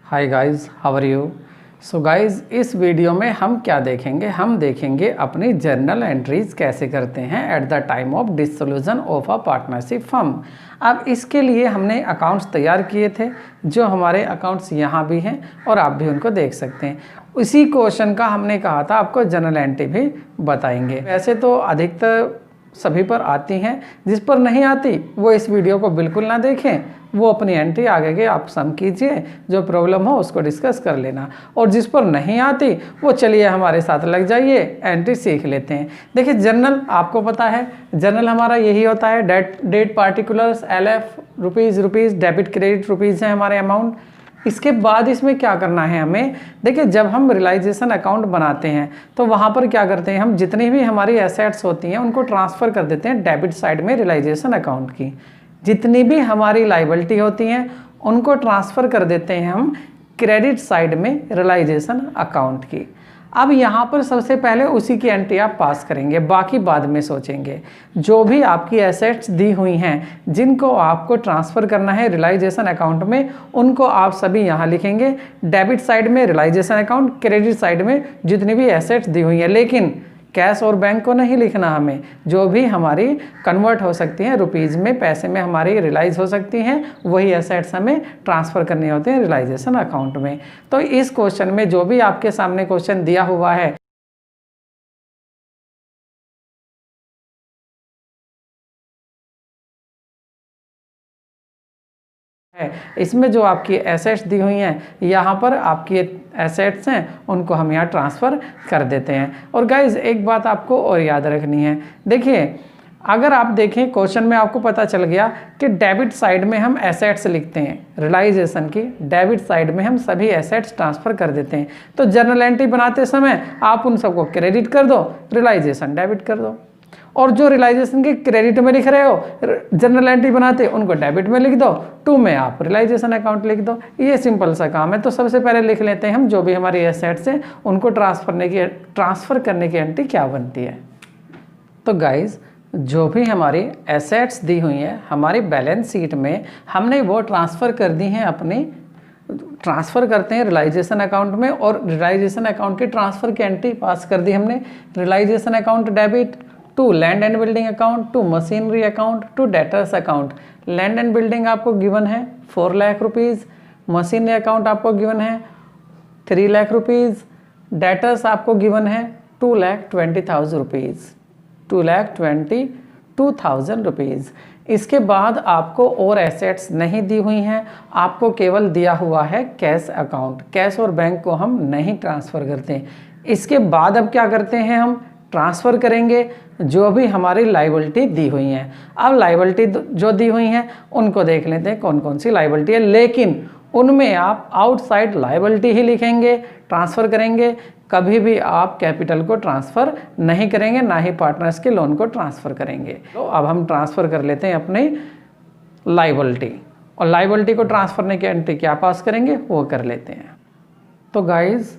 Hi guys, how are you. So guys, इस video में हम क्या देखेंगे, हम देखेंगे अपनी जर्नल एंट्रीज कैसे करते हैं at the time of dissolution of a partnership firm. अब इसके लिए हमने अकाउंट्स तैयार किए थे, जो हमारे अकाउंट्स यहाँ भी हैं और आप भी उनको देख सकते हैं। उसी क्वेश्चन का हमने कहा था आपको जर्नल एंट्री भी बताएंगे। वैसे तो अधिकतर सभी पर आती हैं, जिस पर नहीं आती वो इस वीडियो को बिल्कुल ना देखें, वो अपनी एंट्री आगे के आप सम कीजिए, जो प्रॉब्लम हो उसको डिस्कस कर लेना। और जिस पर नहीं आती वो चलिए हमारे साथ लग जाइए, एंट्री सीख लेते हैं। देखिए जर्नल आपको पता है, जर्नल हमारा यही होता है, date particulars, LF rupees, debit credit rupees है हमारे अमाउंट। इसके बाद इसमें क्या करना है हमें, देखिए जब हम रियलाइजेशन अकाउंट बनाते हैं तो वहाँ पर क्या करते हैं, हम जितनी भी हमारी एसेट्स होती हैं उनको ट्रांसफ़र कर देते हैं डेबिट साइड में रियलाइजेशन अकाउंट की। जितनी भी हमारी लाइबिलिटी होती हैं उनको ट्रांसफ़र कर देते हैं हम क्रेडिट साइड में रियलाइजेशन अकाउंट की। अब यहाँ पर सबसे पहले उसी की एंट्री आप पास करेंगे, बाकी बाद में सोचेंगे। जो भी आपकी एसेट्स दी हुई हैं जिनको आपको ट्रांसफ़र करना है रियलाइजेशन अकाउंट में, उनको आप सभी यहाँ लिखेंगे डेबिट साइड में रियलाइजेशन अकाउंट, क्रेडिट साइड में जितनी भी एसेट्स दी हुई हैं। लेकिन कैश और बैंक को नहीं लिखना हमें, जो भी हमारी कन्वर्ट हो सकती हैं रुपीज़ में, पैसे में हमारी रियलाइज़ हो सकती हैं, वही एसेट्स हमें ट्रांसफ़र करनी होती हैं रियलाइजेशन अकाउंट में। तो इस क्वेश्चन में जो भी आपके सामने क्वेश्चन दिया हुआ है, इसमें जो आपकी एसेट्स दी हुई हैं, यहाँ पर आपकी एसेट्स हैं उनको हम यहाँ ट्रांसफ़र कर देते हैं। और गाइज एक बात आपको और याद रखनी है, देखिए अगर आप देखें क्वेश्चन में आपको पता चल गया कि डेबिट साइड में हम एसेट्स लिखते हैं, रियलाइजेशन की डेबिट साइड में हम सभी एसेट्स ट्रांसफ़र कर देते हैं। तो जर्नल एंट्री बनाते समय आप उन सबको क्रेडिट कर दो, रियलाइजेशन डेबिट कर दो। और जो रियलाइजेशन के क्रेडिट में लिख रहे हो जर्नल एंट्री बनाते उनको डेबिट में लिख दो, टू में आप रियलाइजेशन अकाउंट लिख दो। ये सिंपल सा काम है। तो सबसे पहले लिख लेते हैं हम जो भी हमारी एसेट्स हैं उनको ट्रांसफ़र करने की एंट्री क्या बनती है। तो गाइज जो भी हमारी एसेट्स दी हुई हैं हमारी बैलेंस शीट में, हमने वो ट्रांसफ़र कर दी हैं अपनी, ट्रांसफ़र करते हैं रियलाइजेशन अकाउंट में। और रियलाइजेशन अकाउंट की ट्रांसफ़र की एंट्री पास कर दी हमने, realisation account debit to land and building account, to machinery account, to debtors account. Land and building आपको गिवन है 4 लाख रुपीज़, मशीनरी अकाउंट आपको गिवन है 3 लाख रुपीज़, डेटर्स आपको गिवन है 2,20,000 रुपीज़, 2,22,000 रुपीज़। इसके बाद आपको और एसेट्स नहीं दी हुई हैं, आपको केवल दिया हुआ है कैश अकाउंट। कैश और बैंक को हम नहीं ट्रांसफ़र करते। इसके बाद अब क्या करते हैं, हम ट्रांसफ़र करेंगे जो भी हमारी लाइबिलिटी दी हुई हैं। अब लाइबिलिटी जो दी हुई हैं उनको देख लेते हैं कौन कौन सी लाइबिलिटी है, लेकिन उनमें आप आउटसाइड लाइबिलिटी ही लिखेंगे, ट्रांसफ़र करेंगे। कभी भी आप कैपिटल को ट्रांसफ़र नहीं करेंगे, ना ही पार्टनर्स के लोन को ट्रांसफ़र करेंगे। तो अब हम ट्रांसफ़र कर लेते हैं अपनी लाइबिलिटी, और लाइबिलिटी को ट्रांसफ़र करने की एंट्री क्या पास करेंगे वो कर लेते हैं। तो गाइज़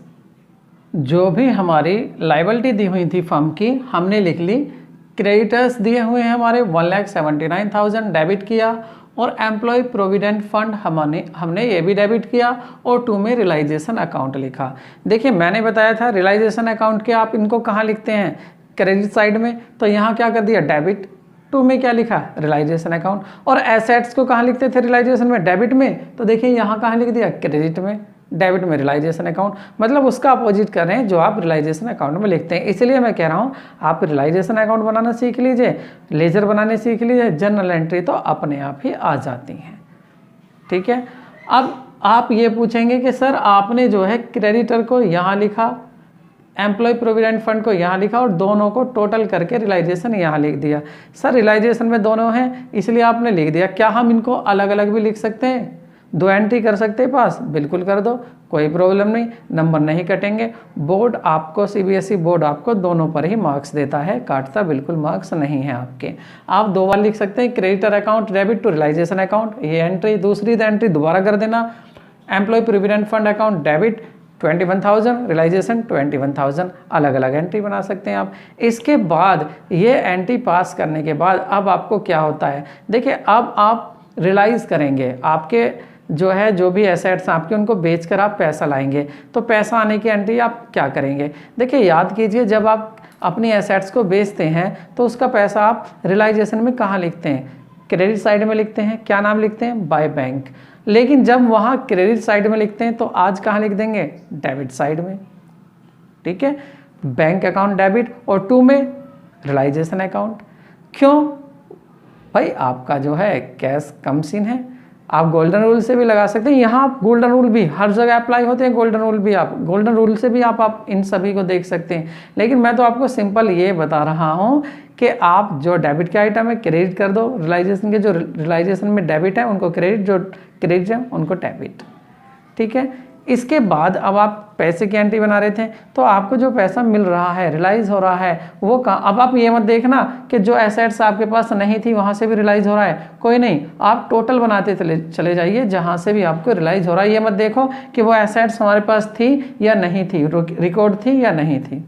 जो भी हमारी लाइबिलिटी दी हुई थी फर्म की हमने लिख ली। क्रेडिटर्स दिए हुए हैं हमारे 1,79,000 डेबिट किया, और एम्प्लॉय प्रोविडेंट फंड हमने ये भी डेबिट किया, और 2 में रियलाइजेशन अकाउंट लिखा। देखिए मैंने बताया था रियलाइजेशन अकाउंट के आप इनको कहाँ लिखते हैं, क्रेडिट साइड में, तो यहाँ क्या कर दिया डेबिट, 2 में क्या लिखा रियलाइजेशन अकाउंट। और एसेट्स को कहाँ लिखते थे रियलाइजेशन में, डेबिट में, तो देखिए यहाँ कहाँ लिख दिया क्रेडिट में, डेबिट में रियलाइजेशन अकाउंट। मतलब उसका अपोजिट कर रहे हैं जो आप रियलाइजेशन अकाउंट में लिखते हैं। इसलिए मैं कह रहा हूँ आप रियलाइजेशन अकाउंट बनाना सीख लीजिए, लेजर बनाने सीख लीजिए, जर्नल एंट्री तो अपने आप ही आ जाती हैं। ठीक है। अब आप ये पूछेंगे कि सर आपने जो है क्रेडिटर को यहाँ लिखा, एम्प्लॉय प्रोविडेंट फंड को यहाँ लिखा, और दोनों को टोटल करके रियलाइजेशन यहाँ लिख दिया। सर रियलाइजेशन में दोनों हैं इसलिए आपने लिख दिया, क्या हम इनको अलग अलग भी लिख सकते हैं, 2 एंट्री कर सकते हैं पास, बिल्कुल कर दो, कोई प्रॉब्लम नहीं, नंबर नहीं कटेंगे। बोर्ड आपको CBSE बोर्ड आपको दोनों पर ही मार्क्स देता है, काटता बिल्कुल मार्क्स नहीं है आपके। आप 2 बार लिख सकते हैं, creditor account debit to realisation account, ये एंट्री, दूसरी एंट्री दोबारा कर देना, employ provident fund account debit 21,000, realisation 21,000, अलग अलग एंट्री बना सकते हैं आप। इसके बाद ये एंट्री पास करने के बाद अब आपको क्या होता है, देखिए अब आप रियलाइज़ करेंगे, आपके जो है, जो भी एसेट्स आपके उनको बेचकर आप पैसा लाएंगे। तो पैसा आने की एंट्री आप क्या करेंगे? देखिए याद कीजिए, जब आप अपनी एसेट्स को बेचते हैं तो उसका पैसा आप रियलाइजेशन में कहाँ लिखते हैं? क्रेडिट साइड में लिखते हैं। क्या नाम लिखते हैं? By bank. लेकिन जब वहाँ क्रेडिट साइड में लिखते हैं तो आज कहाँ लिख देंगे? डेबिट साइड में। ठीक है, बैंक अकाउंट डेबिट और 2 में रियलाइजेशन अकाउंट। क्यों भाई? आपका जो है कैश कम सीन है। आप गोल्डन रूल से भी लगा सकते हैं, यहाँ आप गोल्डन रूल भी हर जगह अप्लाई होते हैं, गोल्डन रूल भी आप गोल्डन रूल से भी आप इन सभी को देख सकते हैं। लेकिन मैं तो आपको सिंपल ये बता रहा हूँ कि आप जो डेबिट के आइटम है क्रेडिट कर दो, रियलाइजेशन के जो रियलाइजेशन में डेबिट है उनको क्रेडिट, जो क्रेडिट है उनको डेबिट। ठीक है, इसके बाद अब आप पैसे की एंट्री बना रहे थे तो आपको जो पैसा मिल रहा है, रियलाइज हो रहा है, वो कहाँ? अब आप ये मत देखना कि जो एसेट्स आपके पास नहीं थी वहाँ से भी रियलाइज हो रहा है, कोई नहीं। आप टोटल बनाते चले जाइए जहाँ से भी आपको रियलाइज हो रहा है। ये मत देखो कि वो एसेट्स हमारे पास थी या नहीं थी, रिकॉर्ड थी या नहीं थी।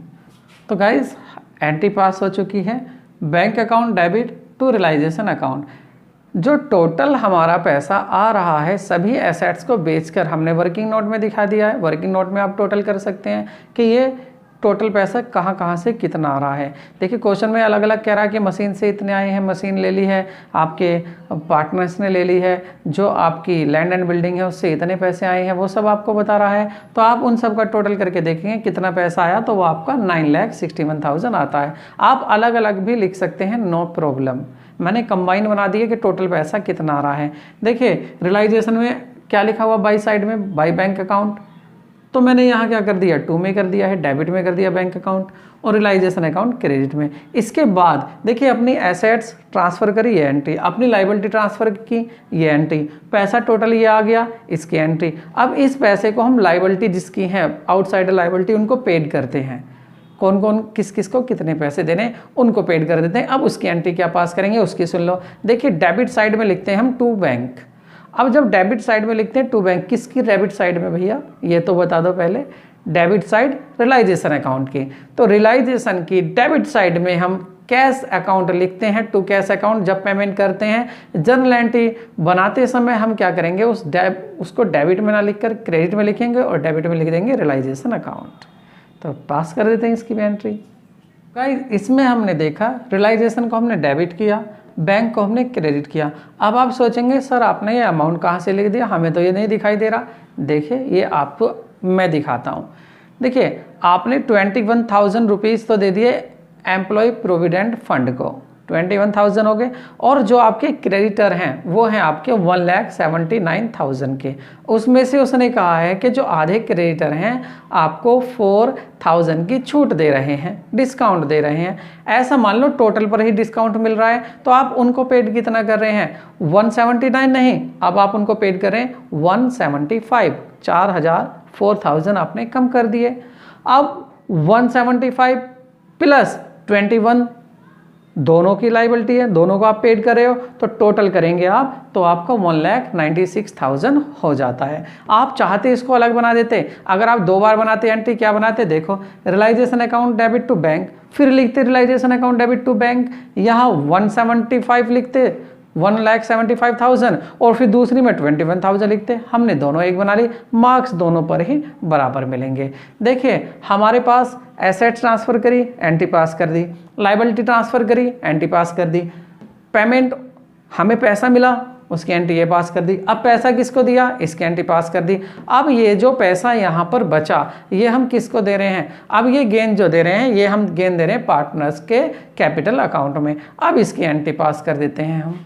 तो गाइज एंट्री पास हो चुकी है, bank account debit to realisation account. जो टोटल हमारा पैसा आ रहा है सभी एसेट्स को बेचकर हमने वर्किंग नोट में दिखा दिया है। वर्किंग नोट में आप टोटल कर सकते हैं कि ये टोटल पैसा कहाँ कहाँ से कितना आ रहा है। देखिए क्वेश्चन में अलग अलग कह रहा है कि मशीन से इतने आए हैं, मशीन ले ली है, आपके पार्टनर्स ने ले ली है, जो आपकी लैंड एंड बिल्डिंग है उससे इतने पैसे आए हैं, वो सब आपको बता रहा है। तो आप उन सब का टोटल करके देखेंगे कितना पैसा आया, तो वो आपका 9,61,000 आता है। आप अलग अलग भी लिख सकते हैं, नो प्रॉब्लम। मैंने कंबाइन बना दिए कि टोटल पैसा कितना आ रहा है। देखिए रियलाइजेशन में क्या लिखा हुआ बाई साइड में? By bank account. तो मैंने यहाँ क्या कर दिया? 2 में कर दिया है, डेबिट में कर दिया बैंक अकाउंट, और रियलाइजेशन अकाउंट क्रेडिट में। इसके बाद देखिए अपनी एसेट्स ट्रांसफ़र करी, ये एंट्री, अपनी लाइबिलिटी ट्रांसफ़र की, ये एंट्री, पैसा टोटल ये आ गया, इसकी एंट्री। अब इस पैसे को हम लाइबिलिटी जिसकी हैं आउटसाइड लाइबिलिटी उनको पेड करते हैं। कौन कौन किस किस को कितने पैसे देने उनको पेड कर देते हैं। अब उसकी एंट्री क्या पास करेंगे उसकी सुन लो। देखिए डेबिट साइड में लिखते हैं हम 2 बैंक। अब जब डेबिट साइड में लिखते हैं 2 बैंक, किसकी डेबिट साइड में भैया? ये तो बता दो पहले। डेबिट साइड रियलाइजेशन अकाउंट की। तो रियलाइजेशन की डेबिट साइड में हम कैश अकाउंट लिखते हैं, टू कैश अकाउंट। जब पेमेंट करते हैं जर्नल एंट्री बनाते समय हम क्या करेंगे? उसको डेबिट में ना लिखकर क्रेडिट में लिखेंगे और डेबिट में लिख देंगे रियलाइजेशन अकाउंट। तो पास कर देते हैं इसकी भी एंट्री। गाइस इसमें हमने देखा रियलाइजेशन को हमने डेबिट किया, बैंक को हमने क्रेडिट किया। अब आप सोचेंगे सर आपने ये अमाउंट कहाँ से लिख दिया, हमें तो ये नहीं दिखाई दे रहा। देखिए ये आपको मैं दिखाता हूँ। देखिए आपने 21,000 रुपीज़ तो दे दिए एम्प्लॉय प्रोविडेंट फंड को, 21,000 हो गए, और जो आपके क्रेडिटर हैं वो हैं आपके 1,79,000 के। उसमें से उसने कहा है कि जो आधे क्रेडिटर हैं आपको 4,000 की छूट दे रहे हैं, डिस्काउंट दे रहे हैं। ऐसा मान लो टोटल पर ही डिस्काउंट मिल रहा है, तो आप उनको पेड कितना कर रहे हैं? 179 नहीं, अब आप उनको पेड कर रहे हैं 175। 4,000 आपने कम कर दिए। अब 175 प्लस 21 दोनों की लाइबिलिटी है, दोनों को आप पेड कर रहे हो, तो टोटल करेंगे आप तो आपका 1,96,000 हो जाता है। आप चाहते इसको अलग बना देते, अगर आप 2 बार बनाते एंट्री, क्या बनाते? देखो realisation account debit to bank, फिर लिखते realisation account debit to bank, यहाँ 175 लिखते 1,75,000 और फिर दूसरी में 21,000 लिखते। हमने दोनों एक बना ली, मार्क्स दोनों पर ही बराबर मिलेंगे। देखिए हमारे पास एसेट्स ट्रांसफ़र करी, एंट्री पास कर दी, लाइबिलिटी ट्रांसफ़र करी, एंट्री पास कर दी, पेमेंट हमें पैसा मिला उसकी एंट्री ये पास कर दी। अब पैसा किसको दिया? इसकी एंट्री पास कर दी। अब ये जो पैसा यहाँ पर बचा ये हम किसको दे रहे हैं? अब ये गेन जो दे रहे हैं ये हम गेन दे रहे हैं पार्टनर्स के कैपिटल अकाउंट में। अब इसकी एंट्री पास कर देते हैं हम।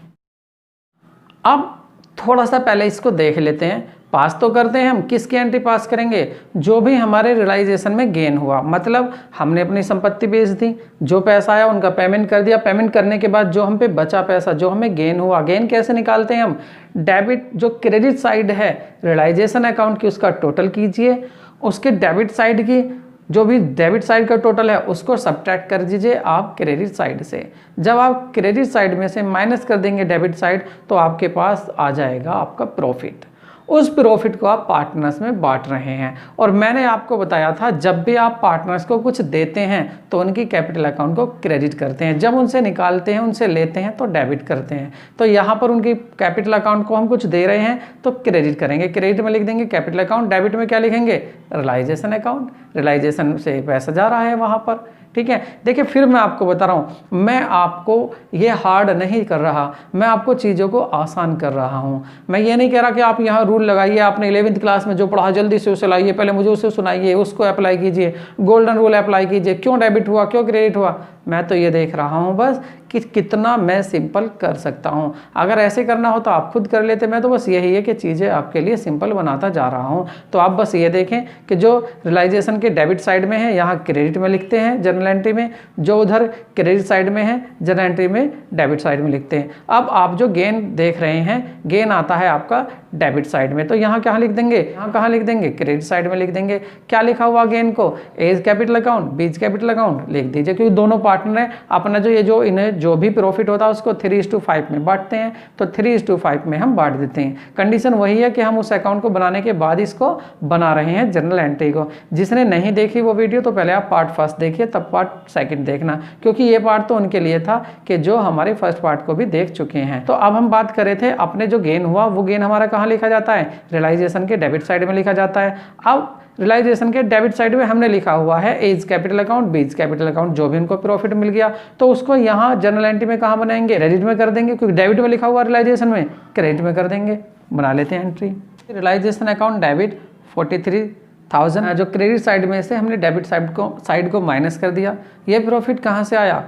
अब थोड़ा सा पहले इसको देख लेते हैं, पास तो करते हैं हम, किसकी एंट्री पास करेंगे? जो भी हमारे रियलाइजेशन में गेन हुआ, मतलब हमने अपनी संपत्ति बेच दी, जो पैसा आया उनका पेमेंट कर दिया, पेमेंट करने के बाद जो हम पे बचा पैसा, जो हमें गेन हुआ, गेन कैसे निकालते हैं हम? डेबिट जो क्रेडिट साइड है रियलाइजेशन अकाउंट की उसका टोटल कीजिए, उसके डेबिट साइड की जो भी डेबिट साइड का टोटल है उसको सब्ट्रैक्ट कर दीजिए आप क्रेडिट साइड से। जब आप क्रेडिट साइड में से माइनस कर देंगे डेबिट साइड तो आपके पास आ जाएगा आपका प्रॉफिट। उस प्रॉफिट को आप पार्टनर्स में बांट रहे हैं। और मैंने आपको बताया था जब भी आप पार्टनर्स को कुछ देते हैं तो उनकी कैपिटल अकाउंट को क्रेडिट करते हैं, जब उनसे निकालते हैं, उनसे लेते हैं तो डेबिट करते हैं। तो यहाँ पर उनकी कैपिटल अकाउंट को हम कुछ दे रहे हैं तो क्रेडिट करेंगे, क्रेडिट में लिख देंगे कैपिटल अकाउंट, डेबिट में क्या लिखेंगे, रियलाइजेशन अकाउंट, रियलाइजेशन से पैसा जा रहा है वहाँ पर। ठीक है, देखिए फिर मैं आपको बता रहा हूँ, मैं आपको ये हार्ड नहीं कर रहा, मैं आपको चीज़ों को आसान कर रहा हूँ। मैं ये नहीं कह रहा कि आप यहाँ रूल लगाइए, आपने 11वीं क्लास में जो पढ़ा जल्दी से उसे लाइए, पहले मुझे उसे सुनाइए, उसको अप्लाई कीजिए, गोल्डन रूल अप्लाई कीजिए, क्यों डेबिट हुआ, क्यों क्रेडिट हुआ। मैं तो ये देख रहा हूँ बस कि कितना मैं सिंपल कर सकता हूँ। अगर ऐसे करना हो तो आप खुद कर लेते, मैं तो बस यही है कि चीज़ें आपके लिए सिंपल बनाता जा रहा हूँ। तो आप बस ये देखें कि जो रियलाइजेशन के डेबिट साइड में है यहाँ क्रेडिट में लिखते हैं जर्नल एंट्री में, जो उधर क्रेडिट साइड में है जर्नल एंट्री में डेबिट साइड में लिखते हैं। अब आप जो गेन देख रहे हैं, गेन आता है आपका डेबिट साइड में, तो यहाँ कहाँ लिख देंगे, यहाँ कहाँ लिख देंगे, क्रेडिट साइड में लिख देंगे। क्या लिखा हुआ गेन को, A is capital account, B is capital account लिख दीजिए, क्योंकि दोनों पार्टनर है अपना जो इन्हें जो भी प्रॉफिट होता है उसको 3:5 में बांटते हैं, तो 3:5 में हम बांट देते हैं। कंडीशन वही है कि हम उस अकाउंट को बनाने के बाद इसको बना रहे हैं जर्नल एंट्री को। जिसने नहीं देखी वो वीडियो तो पहले आप पार्ट फर्स्ट देखिए, तब पार्ट सेकंड देखना, क्योंकि ये पार्ट तो उनके लिए था कि जो हमारे फर्स्ट पार्ट को भी देख चुके हैं। तो अब हम बात कर रहे थे अपने जो गेन हुआ वो गेन हमारा कहाँ लिखा जाता है, रियलाइजेशन के डेबिट साइड में लिखा जाता है। अब रियलाइजेशन के डेबिट साइड में हमने लिखा हुआ है A is capital account, B is capital account, जो भी उनको प्रॉफिट मिल गया तो उसको यहाँ जर्नल एंट्री में कहाँ बनाएंगे, क्रेडिट में कर देंगे, क्योंकि डेबिट में लिखा हुआ रियलाइजेशन में, क्रेडिट में कर देंगे। बना लेते हैं एंट्री, रियलाइजेशन अकाउंट डेबिट 43,000, जो क्रेडिट साइड में से हमने डेबिट साइड को माइनस कर दिया। ये प्रॉफिट कहाँ से आया,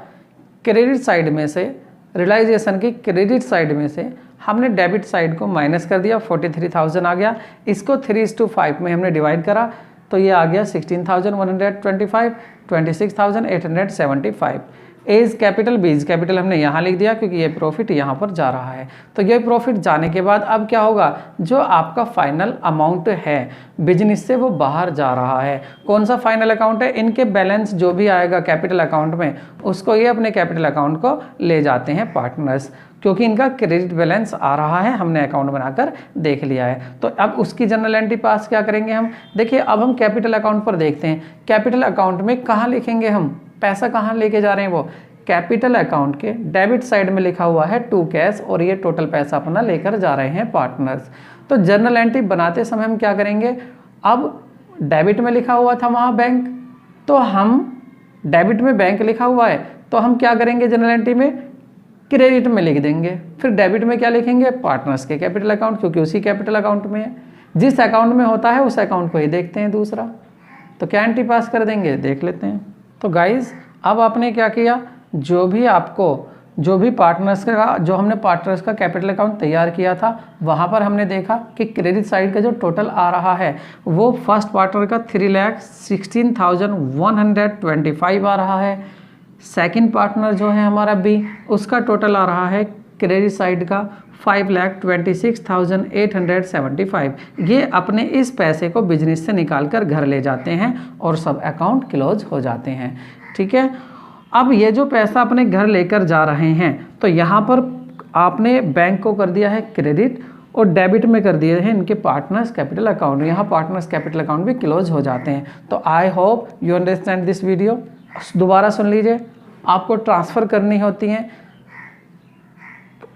क्रेडिट साइड में से, रियलाइजेशन की क्रेडिट साइड में से हमने डेबिट साइड को माइनस कर दिया, 43,000 आ गया। इसको 3:5 में हमने डिवाइड करा तो ये आ गया 16,125, 26,875। A is capital, B is capital हमने यहाँ लिख दिया क्योंकि ये प्रॉफिट यहाँ पर जा रहा है। तो ये प्रॉफिट जाने के बाद अब क्या होगा, जो आपका फाइनल अमाउंट है बिजनेस से वो बाहर जा रहा है। कौन सा फाइनल अकाउंट है, इनके बैलेंस जो भी आएगा कैपिटल अकाउंट में उसको ये अपने कैपिटल अकाउंट को ले जाते हैं पार्टनर्स, क्योंकि इनका क्रेडिट बैलेंस आ रहा है, हमने अकाउंट बनाकर देख लिया है। तो अब उसकी जर्नल एंट्री पास क्या करेंगे हम, देखिए अब हम कैपिटल अकाउंट पर देखते हैं। कैपिटल अकाउंट में कहाँ लिखेंगे हम, पैसा कहाँ लेके जा रहे हैं, वो कैपिटल अकाउंट के डेबिट साइड में लिखा हुआ है टू कैश, और ये टोटल पैसा अपना लेकर जा रहे हैं पार्टनर्स। तो जर्नल एंट्री बनाते समय हम क्या करेंगे, अब डेबिट में लिखा हुआ था वहाँ बैंक, तो हम डेबिट में बैंक लिखा हुआ है तो हम क्या करेंगे, जर्नल एंट्री में क्रेडिट में लिख देंगे। फिर डेबिट में क्या लिखेंगे, पार्टनर्स के कैपिटल अकाउंट, क्योंकि उसी कैपिटल अकाउंट में है, जिस अकाउंट में होता है उस अकाउंट को ही देखते हैं दूसरा। तो क्या एंट्री पास कर देंगे, देख लेते हैं। तो गाइज अब आपने क्या किया, जो भी पार्टनर्स का, जो हमने पार्टनर्स का कैपिटल अकाउंट तैयार किया था वहाँ पर हमने देखा कि क्रेडिट साइड का जो टोटल आ रहा है वो फर्स्ट पार्टनर का 3,16,125 आ रहा है। सेकंड पार्टनर जो है हमारा बी, उसका टोटल आ रहा है क्रेडिट साइड का 5,26,875। ये अपने इस पैसे को बिजनेस से निकाल कर घर ले जाते हैं और सब अकाउंट क्लोज हो जाते हैं। ठीक है, अब ये जो पैसा अपने घर लेकर जा रहे हैं तो यहाँ पर आपने बैंक को कर दिया है क्रेडिट और डेबिट में कर दिए हैं इनके पार्टनर्स कैपिटल अकाउंट। यहाँ पार्टनर्स कैपिटल अकाउंट भी क्लोज हो जाते हैं। तो I hope you understand this video. दोबारा सुन लीजिए, आपको ट्रांसफ़र करनी होती हैं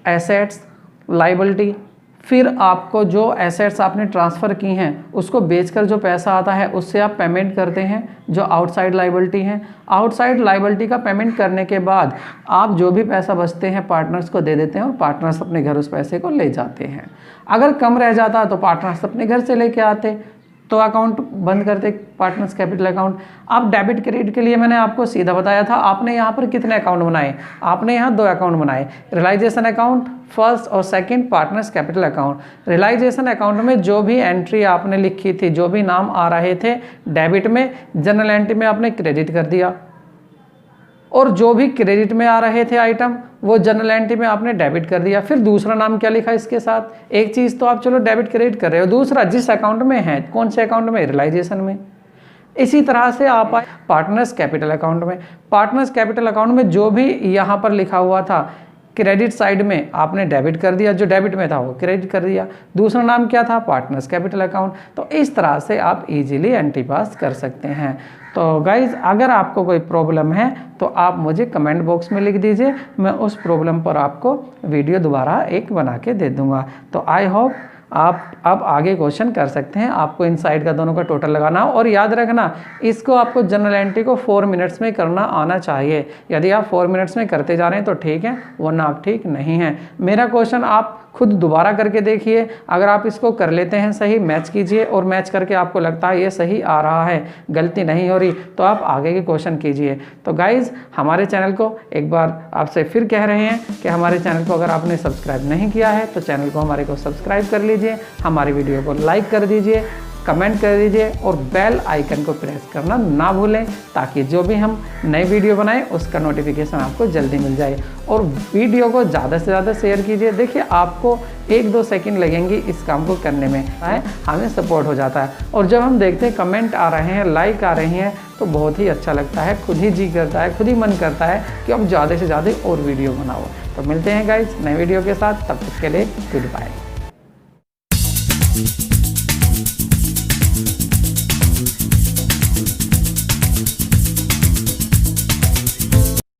एसेट्स, लायबिलिटी, फिर आपको जो एसेट्स आपने ट्रांसफ़र की हैं उसको बेचकर जो पैसा आता है उससे आप पेमेंट करते हैं जो आउटसाइड लायबिलिटी हैं। आउटसाइड लायबिलिटी का पेमेंट करने के बाद आप जो भी पैसा बचते हैं पार्टनर्स को दे देते हैं और पार्टनर्स अपने घर उस पैसे को ले जाते हैं। अगर कम रह जाता तो पार्टनर्स अपने घर से लेके आते तो अकाउंट बंद करते पार्टनर्स कैपिटल अकाउंट। अब डेबिट क्रेडिट के लिए मैंने आपको सीधा बताया था, आपने यहाँ पर कितने अकाउंट बनाए, आपने यहाँ 2 अकाउंट बनाए, रियलाइजेशन अकाउंट फर्स्ट और second partners capital account. Realisation account में जो भी एंट्री आपने लिखी थी, जो भी नाम आ रहे थे डेबिट में, जनरल एंट्री में आपने क्रेडिट कर दिया, और जो भी क्रेडिट में आ रहे थे आइटम वो जनरल एंट्री में आपने डेबिट कर दिया। फिर दूसरा नाम क्या लिखा इसके साथ, एक चीज़ तो आप चलो डेबिट क्रेडिट कर रहे हो, दूसरा जिस अकाउंट में है, कौन से अकाउंट में, रियलाइजेशन में। इसी तरह से आप आए पार्टनर्स कैपिटल अकाउंट में। पार्टनर्स कैपिटल अकाउंट में जो भी यहाँ पर लिखा हुआ था क्रेडिट साइड में आपने डेबिट कर दिया, जो डेबिट में था वो क्रेडिट कर दिया। दूसरा नाम क्या था, पार्टनर्स कैपिटल अकाउंट। तो इस तरह से आप इजीली एंट्री पास कर सकते हैं। तो गाइज़ अगर आपको कोई प्रॉब्लम है तो आप मुझे कमेंट बॉक्स में लिख दीजिए, मैं उस प्रॉब्लम पर आपको वीडियो दोबारा एक बना के दे दूँगा। तो आई होप आप अब आगे क्वेश्चन कर सकते हैं। आपको इन साइड का दोनों का टोटल लगाना हो, और याद रखना इसको आपको जनरल एंट्री को 4 मिनट्स में करना आना चाहिए। यदि आप 4 मिनट्स में करते जा रहे हैं तो ठीक है, वरना आप ठीक नहीं हैं। मेरा क्वेश्चन आप खुद दोबारा करके देखिए, अगर आप इसको कर लेते हैं सही, मैच कीजिए, और मैच करके आपको लगता है ये सही आ रहा है, गलती नहीं हो रही, तो आप आगे के क्वेश्चन कीजिए। तो गाइज़ हमारे चैनल को एक बार आपसे फिर कह रहे हैं कि हमारे चैनल को अगर आपने सब्सक्राइब नहीं किया है तो चैनल को हमारे को सब्सक्राइब कर लीजिए, हमारी वीडियो को लाइक कर दीजिए, कमेंट कर दीजिए, और बेल आइकन को प्रेस करना ना भूलें, ताकि जो भी हम नई वीडियो बनाएं उसका नोटिफिकेशन आपको जल्दी मिल जाए। और वीडियो को ज़्यादा से ज़्यादा शेयर कीजिए। देखिए आपको 1-2 सेकंड लगेंगे इस काम को करने में, हमें सपोर्ट हो जाता है। और जब हम देखते हैं कमेंट आ रहे हैं, लाइक आ रही हैं, तो बहुत ही अच्छा लगता है, खुद ही जी करता है, खुद ही मन करता है कि हम ज़्यादा से ज़्यादा और वीडियो बनाओ। तो मिलते हैं गाइज नए वीडियो के साथ, तब तक के लिए गुड बाय।